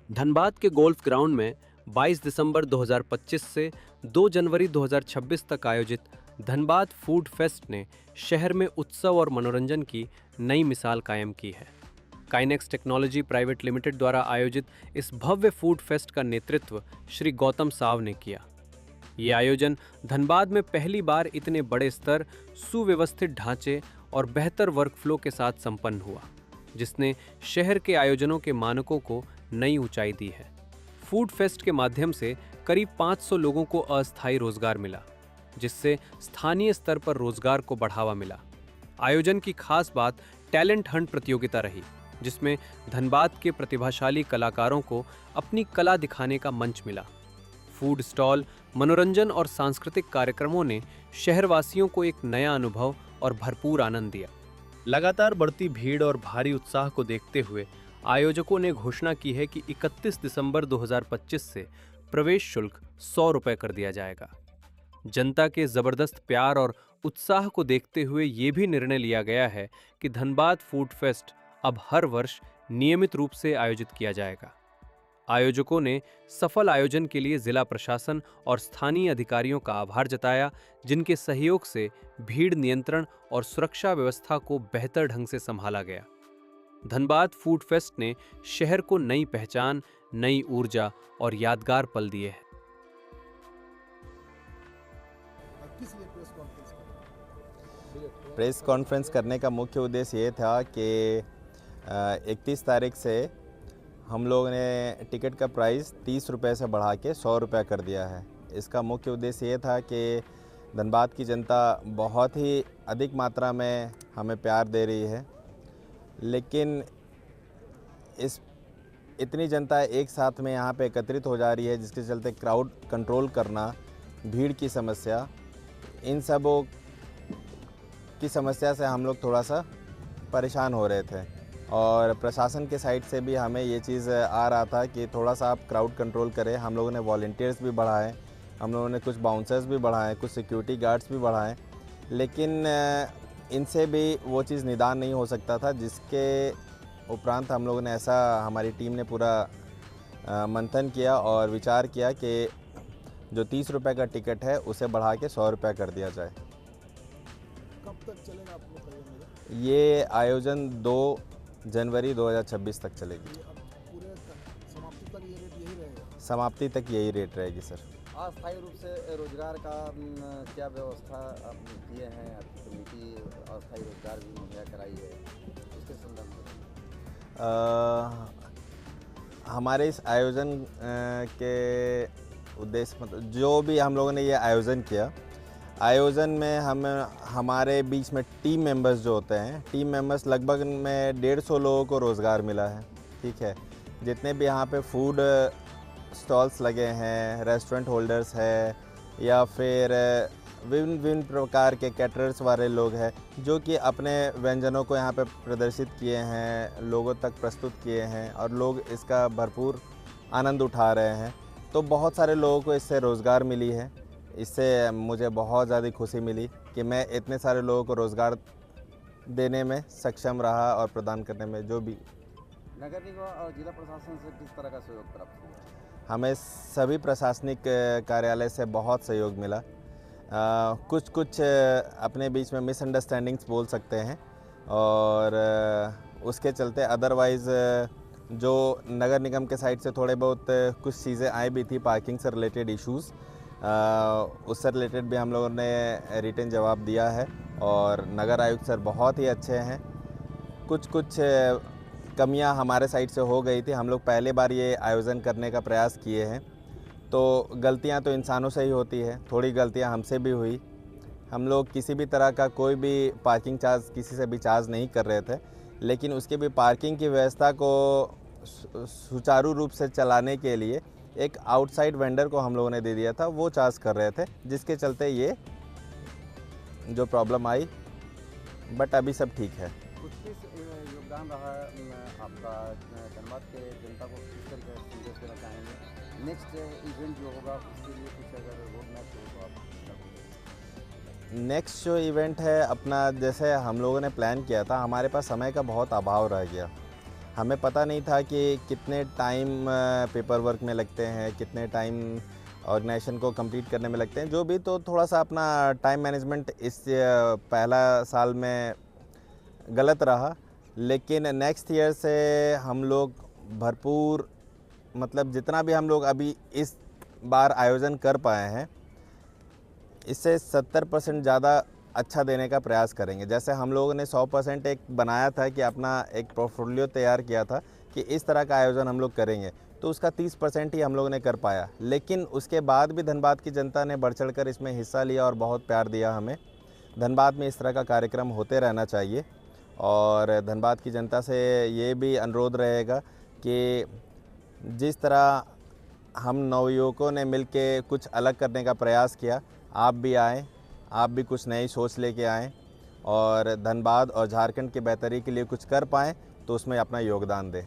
धनबाद के golf ground में 22 दिसंबर 2025 से 2 जनवरी 2026 तक आयोजित धनबाद फूड फेस्ट ने शहर में उत्सव और मनोरंजन की नई मिसाल कायम की है। काइनेक्स टेक्नोलॉजी प्राइवेट लिमिटेड द्वारा आयोजित इस भव्य फूड फेस्ट का नेतृत्व श्री गौतम साव ने किया। ये आयोजन धनबाद में पहली बार इतने बड़े स्तर, सुव्यवस्थित ढांचे और बेहतर वर्कफ्लो के साथ संपन्न हुआ, जिसने शहर के आयोजनों के मानकों को नई ऊंचाई दी है। फूड फेस्ट के माध्यम से करीब 500 लोगों को अस्थायी रोजगार मिला, जिससे स्थानीय स्तर पर रोजगार को बढ़ावा मिला। आयोजन की खास बात टैलेंट हंट प्रतियोगिता रही, जिसमें धनबाद के प्रतिभाशाली कलाकारों को अपनी कला दिखाने का मंच मिला। फूड स्टॉल, मनोरंजन और सांस्कृतिक कार्यक्रमों ने शहरवासियों को एक नया अनुभव और भरपूर आनंद दिया। लगातार बढ़ती भीड़ और भारी उत्साह को देखते हुए आयोजकों ने घोषणा की है कि 31 दिसंबर 2025 से प्रवेश शुल्क 100 रुपये कर दिया जाएगा। जनता के जबरदस्त प्यार और उत्साह को देखते हुए ये भी निर्णय लिया गया है कि धनबाद फूड फेस्ट अब हर वर्ष नियमित रूप से आयोजित किया जाएगा। आयोजकों ने सफल आयोजन के लिए जिला प्रशासन और स्थानीय अधिकारियों का आभार जताया, जिनके सहयोग से भीड़ नियंत्रण और सुरक्षा व्यवस्था को बेहतर ढंग से संभाला गया। धनबाद फूड फेस्ट ने शहर को नई पहचान, नई ऊर्जा और यादगार पल दिए हैं। प्रेस कॉन्फ्रेंस करने का मुख्य उद्देश्य ये था कि 31 तारीख से हम लोगों ने टिकट का प्राइस 30 रुपये से बढ़ा के 100 रुपये कर दिया है। इसका मुख्य उद्देश्य ये था कि धनबाद की जनता बहुत ही अधिक मात्रा में हमें प्यार दे रही है, लेकिन इतनी जनता एक साथ में यहाँ पे एकत्रित हो जा रही है, जिसके चलते क्राउड कंट्रोल करना, भीड़ की समस्या, इन सबों की समस्या से हम लोग थोड़ा सा परेशान हो रहे थे। और प्रशासन के साइड से भी हमें ये चीज़ आ रहा था कि थोड़ा सा आप क्राउड कंट्रोल करें। हम लोगों ने वॉलंटियर्स भी बढ़ाए, हम लोगों ने कुछ बाउंसर्स भी बढ़ाए, कुछ सिक्योरिटी गार्ड्स भी बढ़ाए, लेकिन इनसे भी वो चीज़ निदान नहीं हो सकता था। जिसके उपरांत हम लोगों ने हमारी टीम ने पूरा मंथन किया और विचार किया कि जो 30 रुपये का टिकट है उसे बढ़ा के 100 रुपये कर दिया जाए। कब तक चलेगा आपको? ये आयोजन 2 जनवरी 2026 तक चलेगी। पूरे समाप्ति तक ये रेट यही रहेगा? समाप्ति तक यही रेट रहेगी सर। अस्थायी रूप से रोजगार का क्या व्यवस्था आप किए हैं? आपकी कमेटी अस्थायी रोजगार भी मुहैया कराई है, उसके संदर्भ में हमारे इस आयोजन के उद्देश्य, मतलब जो भी हम लोगों ने ये आयोजन किया, आयोजन में हमारे बीच में टीम मेंबर्स जो होते हैं, टीम मेंबर्स लगभग में 150 लोगों को रोज़गार मिला है। ठीक है, जितने भी यहाँ पे फूड स्टॉल्स लगे हैं, रेस्टोरेंट होल्डर्स है, या फिर विभिन्न प्रकार के कैटरर्स वाले लोग हैं जो कि अपने व्यंजनों को यहाँ पे प्रदर्शित किए हैं, लोगों तक प्रस्तुत किए हैं और लोग इसका भरपूर आनंद उठा रहे हैं। तो बहुत सारे लोगों को इससे रोज़गार मिली है। इससे मुझे बहुत ज़्यादा खुशी मिली कि मैं इतने सारे लोगों को रोज़गार देने में सक्षम रहा और प्रदान करने में। जो भी नगर निगम और जिला प्रशासन से किस तरह का सहयोग प्राप्त हुआ? हमें सभी प्रशासनिक कार्यालय से बहुत सहयोग मिला। कुछ अपने बीच में मिसअंडरस्टैंडिंग्स बोल सकते हैं और उसके चलते अदरवाइज़ जो नगर निगम के साइड से थोड़े बहुत कुछ चीज़ें आई भी थी, पार्किंग से रिलेटेड इश्यूज़, उससे रिलेटेड भी हम लोगों ने रिटन जवाब दिया है और नगर आयुक्त सर बहुत ही अच्छे हैं। कुछ कमियां हमारे साइड से हो गई थी। हम लोग पहले बार ये आयोजन करने का प्रयास किए हैं, तो गलतियां तो इंसानों से ही होती है, थोड़ी गलतियां हमसे भी हुई। हम लोग किसी भी तरह का कोई भी पार्किंग चार्ज किसी से भी चार्ज नहीं कर रहे थे, लेकिन उसके भी पार्किंग की व्यवस्था को सुचारू रूप से चलाने के लिए एक आउटसाइड वेंडर को हम लोगों ने दे दिया था, वो चार्ज कर रहे थे, जिसके चलते ये जो प्रॉब्लम आई, बट अभी सब ठीक है। किस योगदान रहा आपका धनबाद के जनता को, किस तरीके से संदेश देना चाहेंगे? नेक्स्ट इवेंट जो होगा उसके लिए कुछ अगर रोड मैप हो तो आप? नेक्स्ट जो इवेंट है अपना, जैसे हम लोगों ने प्लान किया था, हमारे पास समय का बहुत अभाव रह गया। हमें पता नहीं था कि कितने टाइम पेपर वर्क में लगते हैं, कितने टाइम ऑर्गेनाइजेशन को कंप्लीट करने में लगते हैं, जो भी। तो थोड़ा सा अपना टाइम मैनेजमेंट इस पहला साल में गलत रहा, लेकिन नेक्स्ट ईयर से हम लोग भरपूर, मतलब जितना भी हम लोग अभी इस बार आयोजन कर पाए हैं, इससे 70% ज़्यादा अच्छा देने का प्रयास करेंगे। जैसे हम लोगों ने 100% एक बनाया था कि अपना एक पोर्टफोलियो तैयार किया था कि इस तरह का आयोजन हम लोग करेंगे, तो उसका 30% ही हम लोगों ने कर पाया। लेकिन उसके बाद भी धनबाद की जनता ने बढ़ चढ़ कर इसमें हिस्सा लिया और बहुत प्यार दिया हमें। धनबाद में इस तरह का कार्यक्रम होते रहना चाहिए और धनबाद की जनता से ये भी अनुरोध रहेगा कि जिस तरह हम नवयुवकों ने मिलके कुछ अलग करने का प्रयास किया, आप भी आएँ, आप भी कुछ नई सोच लेके आएँ और धनबाद और झारखंड की बेहतरी के लिए कुछ कर पाएँ, तो उसमें अपना योगदान दें।